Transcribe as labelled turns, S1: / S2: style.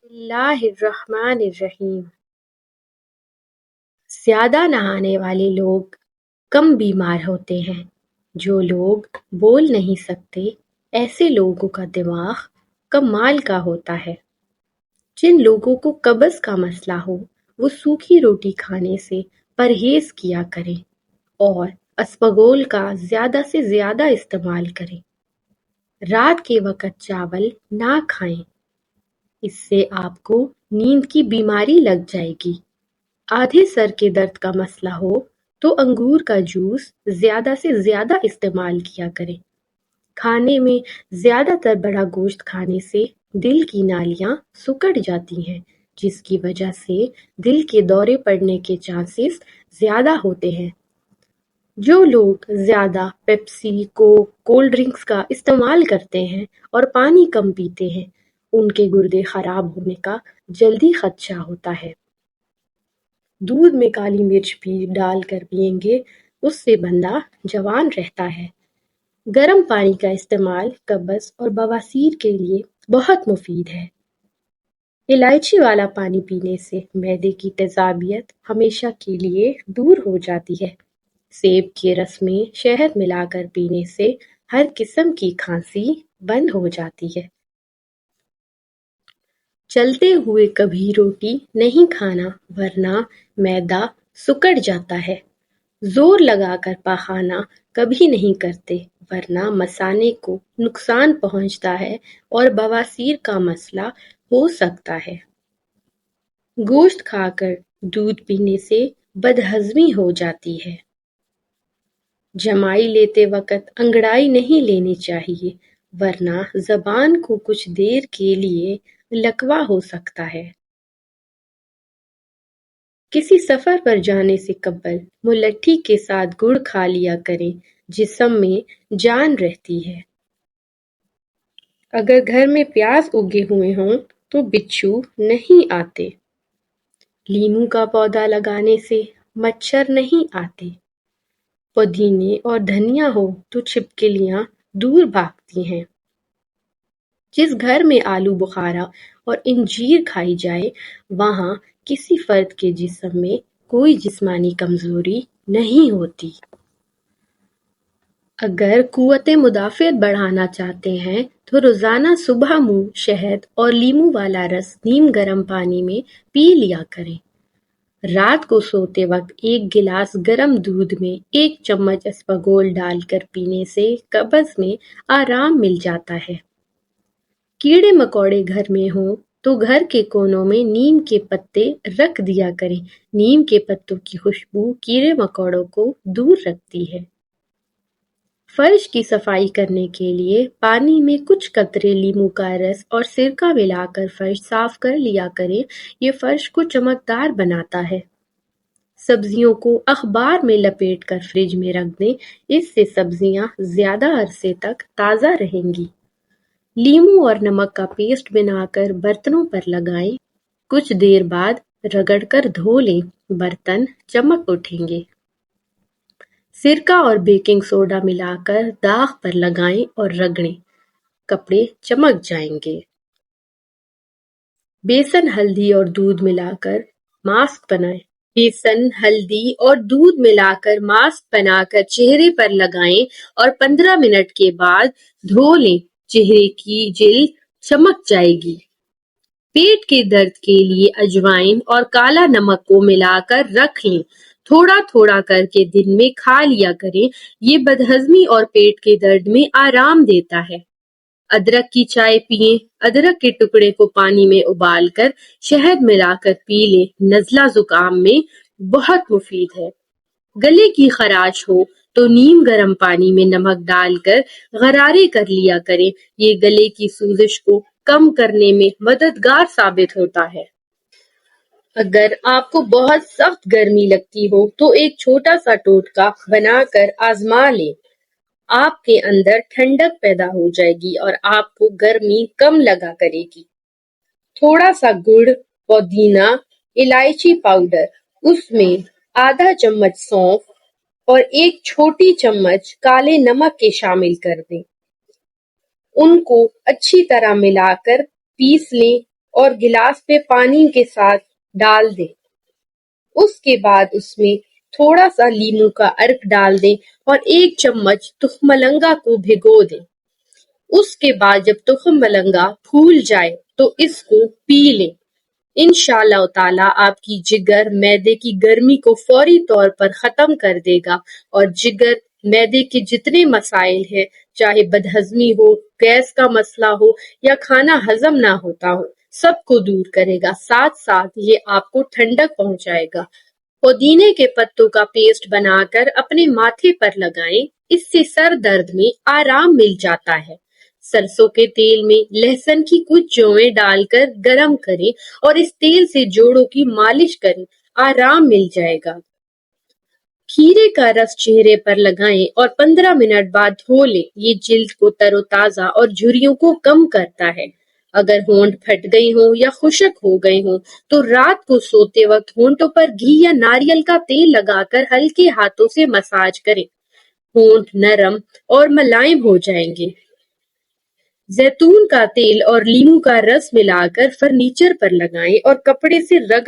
S1: اللہ الرحمن الرحیم۔ زیادہ نہانے والے لوگ کم بیمار ہوتے ہیں۔ جو لوگ بول نہیں سکتے ایسے لوگوں کا دماغ کمال کا ہوتا ہے۔ جن لوگوں کو قبض کا مسئلہ ہو وہ سوکھی روٹی کھانے سے پرہیز کیا کریں اور اسپغول کا زیادہ سے زیادہ استعمال کریں۔ رات کے وقت چاول نہ کھائیں، اس سے آپ کو نیند کی بیماری لگ جائے گی۔ آدھے سر کے درد کا مسئلہ ہو تو انگور کا جوس زیادہ سے زیادہ استعمال کیا کریں۔ کھانے میں زیادہ تر بڑا گوشت کھانے سے دل کی نالیاں سکڑ جاتی ہیں، جس کی وجہ سے دل کے دورے پڑنے کے چانسز زیادہ ہوتے ہیں۔ جو لوگ زیادہ پیپسی، کوک، کولڈ ڈرنکس کا استعمال کرتے ہیں اور پانی کم پیتے ہیں، ان کے گردے خراب ہونے کا جلدی خدشہ ہوتا ہے۔ دودھ میں کالی مرچ بھی ڈال کر پئیں گے، اس سے بندہ جوان رہتا ہے۔ گرم پانی کا استعمال قبض اور بواسیر کے لیے بہت مفید ہے۔ الائچی والا پانی پینے سے معدے کی تیزابیت ہمیشہ کے لیے دور ہو جاتی ہے۔ سیب کے رس میں شہد ملا کر پینے سے ہر قسم کی کھانسی بند ہو جاتی ہے۔ چلتے ہوئے کبھی روٹی نہیں کھانا ورنہ معدہ سکڑ جاتا ہے۔ زور لگا کر پاخانہ کبھی نہیں کرتے ورنہ مثانے کو نقصان پہنچتا ہے اور بواسیر کا مسئلہ ہو سکتا ہے۔ گوشت کھا کر دودھ پینے سے بدہضمی ہو جاتی ہے۔ جمائی لیتے وقت انگڑائی نہیں لینی چاہیے ورنہ زبان کو کچھ دیر کے لیے لکوا ہو سکتا ہے۔ کسی سفر پر جانے سے قبل ملٹھی کے ساتھ گڑ کھا لیا کریں، جسم میں جان رہتی ہے۔ اگر گھر میں پیاز اگے ہوئے ہوں تو بچھو نہیں آتے۔ لیموں کا پودا لگانے سے مچھر نہیں آتے۔ پودینے اور دھنیا ہو تو چھپکلیاں دور بھاگتی ہیں۔ جس گھر میں آلو بخارا اور انجیر کھائی جائے وہاں کسی فرد کے جسم میں کوئی جسمانی کمزوری نہیں ہوتی۔ اگر قوت مدافعت بڑھانا چاہتے ہیں تو روزانہ صبح منہ شہد اور لیموں والا رس نیم گرم پانی میں پی لیا کریں۔ رات کو سوتے وقت ایک گلاس گرم دودھ میں 1 چمچ اسپغول ڈال کر پینے سے قبض میں آرام مل جاتا ہے۔ کیڑے مکوڑے گھر میں ہوں تو گھر کے کونوں میں نیم کے پتے رکھ دیا کریں۔ نیم کے پتوں کی خوشبو کیڑے مکوڑوں کو دور رکھتی ہے۔ فرش کی صفائی کرنے کے لیے پانی میں کچھ قطرے لیموں کا رس اور سرکہ ملا کر فرش صاف کر لیا کریں، یہ فرش کو چمکدار بناتا ہے۔ سبزیوں کو اخبار میں لپیٹ کر فریج میں رکھ دیں، اس سے سبزیاں زیادہ عرصے تک تازہ رہیں گی۔ لیموں اور نمک کا پیسٹ بنا کر برتنوں پر لگائیں، کچھ دیر بعد رگڑ کر دھو لیں، برتن چمک اٹھیں گے۔ سرکہ اور بیکنگ سوڈا ملا کر داغ پر لگائیں اور رگڑیں، کپڑے چمک جائیں گے۔ بیسن، ہلدی اور دودھ ملا کر ماسک بنائیں۔ بیسن، ہلدی اور دودھ ملا کر ماسک بنا کر چہرے پر لگائیں اور 15 منٹ کے بعد دھو لیں، چہرے کی جلد چمک جائے گی۔ پیٹ کے درد کے لیے اجوائن اور کالا نمک کو ملا کر رکھ لیں، تھوڑا تھوڑا کر کے دن میں کھا لیا کریں، یہ بدہضمی اور پیٹ کے درد میں آرام دیتا ہے۔ ادرک کی چائے پئیں، ادرک کے ٹکڑے کو پانی میں ابال کر شہد ملا کر پی لیں، نزلہ زکام میں بہت مفید ہے۔ گلے کی خراش ہو تو نیم گرم پانی میں نمک ڈال کر غرارے کر لیا کریں، یہ گلے کی سوزش کو کم کرنے میں مددگار ثابت ہوتا ہے۔ اگر آپ کو بہت سخت گرمی لگتی ہو تو ایک چھوٹا سا ٹوٹکا بنا کر آزما لیں، آپ کے اندر ٹھنڈک پیدا ہو جائے گی اور آپ کو گرمی کم لگا کرے گی۔ تھوڑا سا گڑ، پودینہ، الائچی پاؤڈر، اس میں آدھا چمچ سونف اور 1 چھوٹی چمچ کالے نمک کے شامل کر دیں۔ ان کو اچھی طرح ملا کر پیس لیں اور گلاس پہ پانی کے ساتھ ڈال دیں۔ اس کے بعد اس میں تھوڑا سا لیموں کا عرق ڈال دیں اور 1 چمچ تخم مرنگا کو بھگو دیں۔ اس کے بعد جب تخم مرنگا پھول جائے تو اس کو پی لیں۔ انشاءاللہ تعالیٰ آپ کی جگر معدے کی گرمی کو فوری طور پر ختم کر دے گا اور جگر معدے کے جتنے مسائل ہیں، چاہے بدہضمی ہو، گیس کا مسئلہ ہو یا کھانا ہضم نہ ہوتا ہو، سب کو دور کرے گا۔ ساتھ ساتھ یہ آپ کو ٹھنڈک پہنچائے گا۔ پودینے کے پتوں کا پیسٹ بنا کر اپنے ماتھے پر لگائیں، اس سے سر درد میں آرام مل جاتا ہے۔ سرسوں کے تیل میں لہسن کی کچھ جویں ڈال کر گرم کریں اور اس تیل سے جوڑوں کی مالش کریں، آرام مل جائے گا۔ کھیرے کا رس چہرے پر لگائیں اور 15 منٹ بعد دھو لیں، یہ جلد کو تر و تازہ اور جھریوں کو کم کرتا ہے۔ اگر ہونٹ پھٹ گئی ہوں یا خشک ہو گئے ہوں تو رات کو سوتے وقت ہونٹوں پر گھی یا ناریل کا تیل لگا کر ہلکے ہاتھوں سے مساج کریں، ہونٹ نرم اور ملائم ہو جائیں گے۔ زیتون کا تیل اور لیموں کا رس ملا کر فرنیچر پر لگائیں اور کپڑے سے رگڑ